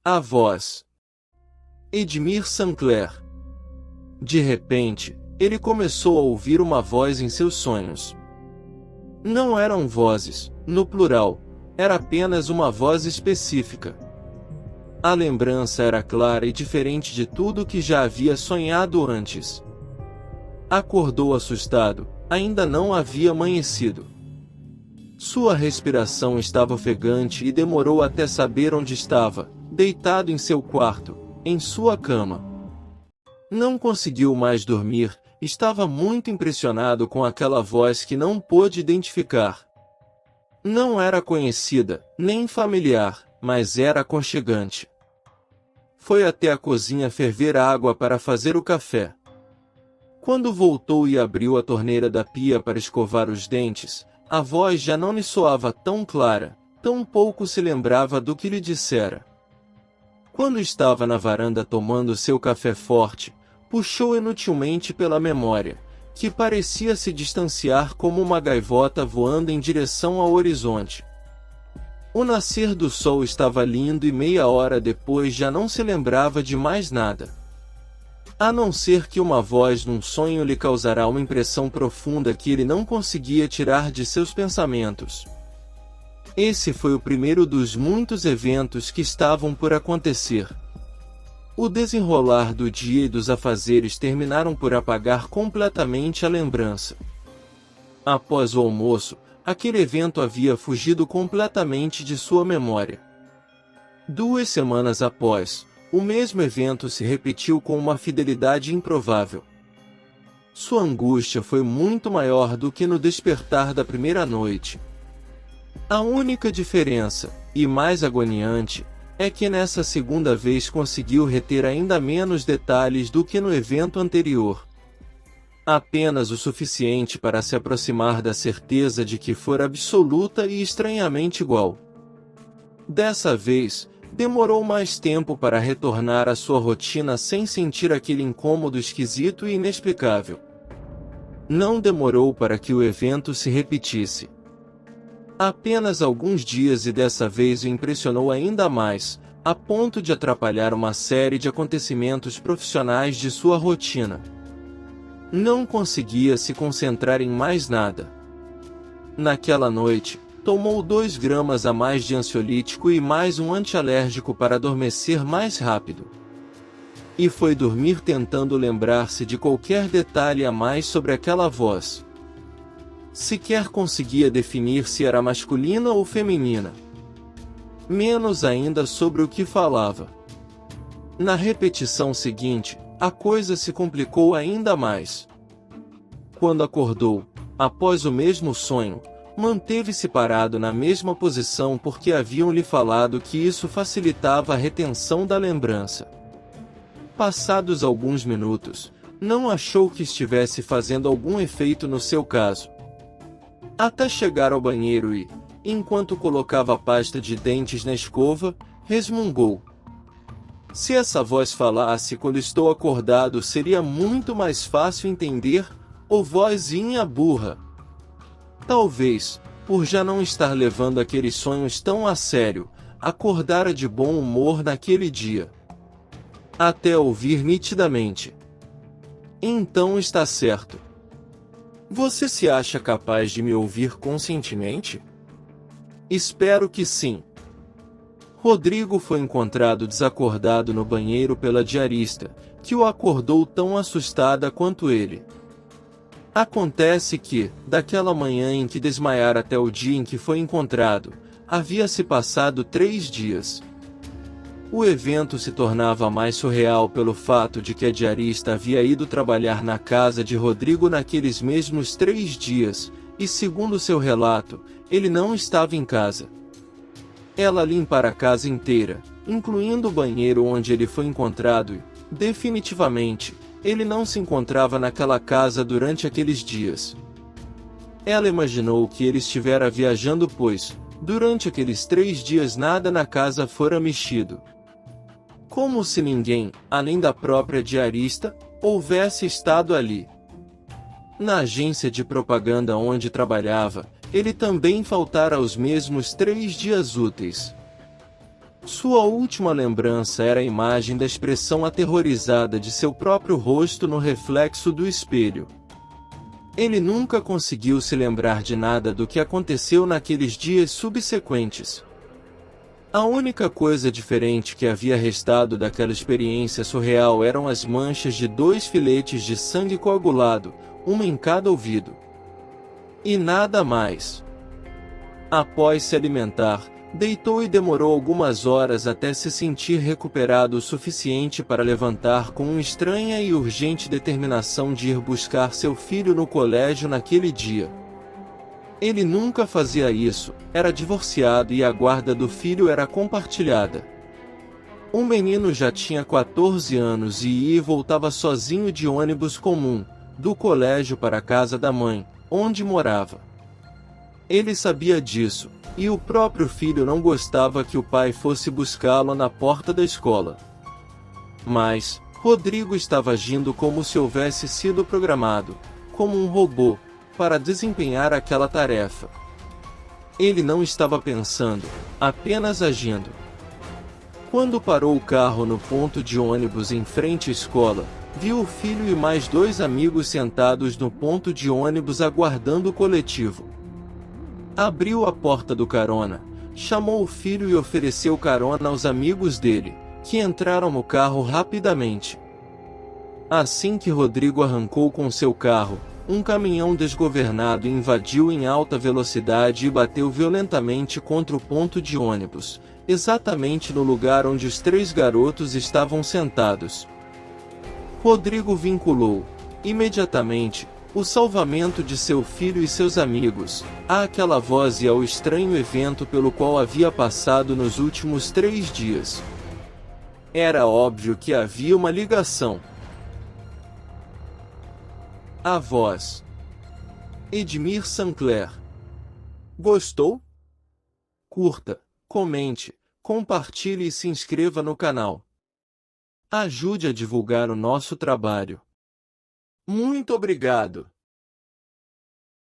A voz. Edmir Sinclair. De repente, ele começou a ouvir uma voz em seus sonhos. Não eram vozes, no plural, era apenas uma voz específica. A lembrança era clara e diferente de tudo que já havia sonhado antes. Acordou assustado, ainda não havia amanhecido. Sua respiração estava ofegante e demorou até saber onde estava, deitado em seu quarto, em sua cama. Não conseguiu mais dormir, estava muito impressionado com aquela voz que não pôde identificar. Não era conhecida, nem familiar, mas era aconchegante. Foi até a cozinha ferver água para fazer o café. Quando voltou e abriu a torneira da pia para escovar os dentes, a voz já não lhe soava tão clara, tão pouco se lembrava do que lhe dissera. Quando estava na varanda tomando seu café forte, puxou inutilmente pela memória, que parecia se distanciar como uma gaivota voando em direção ao horizonte. O nascer do sol estava lindo e meia hora depois já não se lembrava de mais nada. A não ser que uma voz num sonho lhe causará uma impressão profunda que ele não conseguia tirar de seus pensamentos. Esse foi o primeiro dos muitos eventos que estavam por acontecer. O desenrolar do dia e dos afazeres terminaram por apagar completamente a lembrança. Após o almoço, aquele evento havia fugido completamente de sua memória. 2 semanas após, o mesmo evento se repetiu com uma fidelidade improvável. Sua angústia foi muito maior do que no despertar da primeira noite. A única diferença, e mais agoniante, é que nessa segunda vez conseguiu reter ainda menos detalhes do que no evento anterior. Apenas o suficiente para se aproximar da certeza de que fora absoluta e estranhamente igual. Dessa vez, demorou mais tempo para retornar à sua rotina sem sentir aquele incômodo esquisito e inexplicável. Não demorou para que o evento se repetisse. Apenas alguns dias e dessa vez o impressionou ainda mais, a ponto de atrapalhar uma série de acontecimentos profissionais de sua rotina. Não conseguia se concentrar em mais nada. Naquela noite, tomou 2 gramas a mais de ansiolítico e mais um antialérgico para adormecer mais rápido. E foi dormir tentando lembrar-se de qualquer detalhe a mais sobre aquela voz. Sequer conseguia definir se era masculina ou feminina. Menos ainda sobre o que falava. Na repetição seguinte, a coisa se complicou ainda mais. Quando acordou, após o mesmo sonho, manteve-se parado na mesma posição porque haviam lhe falado que isso facilitava a retenção da lembrança. Passados alguns minutos, não achou que estivesse fazendo algum efeito no seu caso. Até chegar ao banheiro e, enquanto colocava a pasta de dentes na escova, resmungou. Se essa voz falasse quando estou acordado seria muito mais fácil entender, ô vozinha burra. Talvez, por já não estar levando aqueles sonhos tão a sério, acordara de bom humor naquele dia. Até ouvir nitidamente. Então está certo. Você se acha capaz de me ouvir conscientemente? Espero que sim. Rodrigo foi encontrado desacordado no banheiro pela diarista, que o acordou tão assustada quanto ele. Acontece que, daquela manhã em que desmaiara até o dia em que foi encontrado, havia se passado 3 dias. O evento se tornava mais surreal pelo fato de que a diarista havia ido trabalhar na casa de Rodrigo naqueles mesmos 3 dias, e segundo seu relato, ele não estava em casa. Ela limpara a casa inteira, incluindo o banheiro onde ele foi encontrado e, definitivamente, ele não se encontrava naquela casa durante aqueles dias. Ela imaginou que ele estivera viajando pois, durante aqueles 3 dias nada na casa fora mexido. Como se ninguém, além da própria diarista, houvesse estado ali. Na agência de propaganda onde trabalhava, ele também faltara os mesmos 3 dias úteis. Sua última lembrança era a imagem da expressão aterrorizada de seu próprio rosto no reflexo do espelho. Ele nunca conseguiu se lembrar de nada do que aconteceu naqueles dias subsequentes. A única coisa diferente que havia restado daquela experiência surreal eram as manchas de 2 filetes de sangue coagulado, uma em cada ouvido. E nada mais. Após se alimentar, deitou e demorou algumas horas até se sentir recuperado o suficiente para levantar com uma estranha e urgente determinação de ir buscar seu filho no colégio naquele dia. Ele nunca fazia isso, era divorciado e a guarda do filho era compartilhada. O menino já tinha 14 anos e ia e voltava sozinho de ônibus comum, do colégio para a casa da mãe, onde morava. Ele sabia disso, e o próprio filho não gostava que o pai fosse buscá-lo na porta da escola. Mas, Rodrigo estava agindo como se houvesse sido programado, como um robô, para desempenhar aquela tarefa. Ele não estava pensando, apenas agindo. Quando parou o carro no ponto de ônibus em frente à escola, viu o filho e mais 2 amigos sentados no ponto de ônibus aguardando o coletivo. Abriu a porta do carona, chamou o filho e ofereceu carona aos amigos dele, que entraram no carro rapidamente. Assim que Rodrigo arrancou com seu carro, um caminhão desgovernado invadiu em alta velocidade e bateu violentamente contra o ponto de ônibus, exatamente no lugar onde os 3 garotos estavam sentados. Rodrigo vinculou, imediatamente, o salvamento de seu filho e seus amigos, àquela voz e ao estranho evento pelo qual havia passado nos últimos 3 dias. Era óbvio que havia uma ligação. A voz. Edmir Sancler. Gostou? Curta, comente, compartilhe e se inscreva no canal. Ajude a divulgar o nosso trabalho. Muito obrigado!